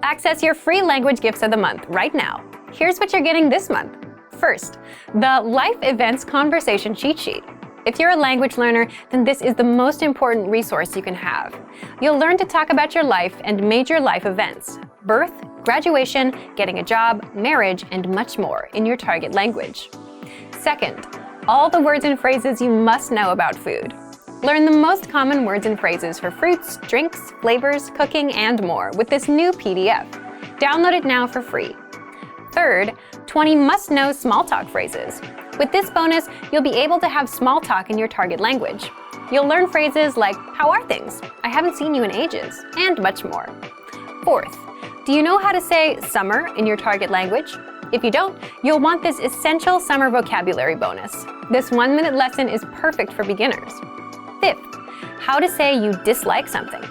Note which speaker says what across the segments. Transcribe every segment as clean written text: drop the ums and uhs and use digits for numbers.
Speaker 1: Access your free language gifts of the month right now. Here's what you're getting this month. First, the Life Events Conversation Cheat Sheet. If you're a language learner, then this is the most important resource you can have. You'll learn to talk about your life and major life events: birth, graduation, getting a job, marriage, and much more in your target language. Second, all the words and phrases you must know about food. Learn the most common words and phrases for fruits, drinks, flavors, cooking, and more with this new PDF. Download it now for free. Third, 20 must-know small talk phrases. With this bonus, you'll be able to have small talk in your target language. You'll learn phrases like, "How are things?" "I haven't seen you in ages," and much more. Fourth, do you know how to say summer in your target language? If you don't, you'll want this essential summer vocabulary bonus. This 1-minute lesson is perfect for beginners. Fifth, how to say you dislike something.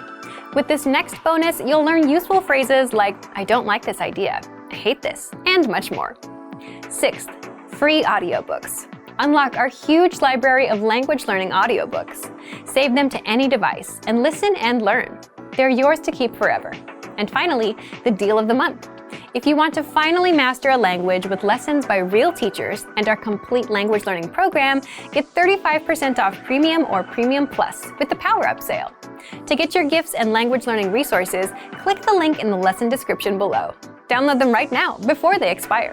Speaker 1: With this next bonus, you'll learn useful phrases like, "I don't like this idea," "I hate this," and much more. Sixth, free audiobooks. Unlock our huge library of language learning audiobooks. Save them to any device and listen and learn. They're yours to keep forever. And finally, the deal of the month. If you want to finally master a language with lessons by real teachers and our complete language learning program, get 35% off Premium or Premium Plus with the Power Up sale. To get your gifts and language learning resources, click the link in the lesson description below. Download them right now before they expire.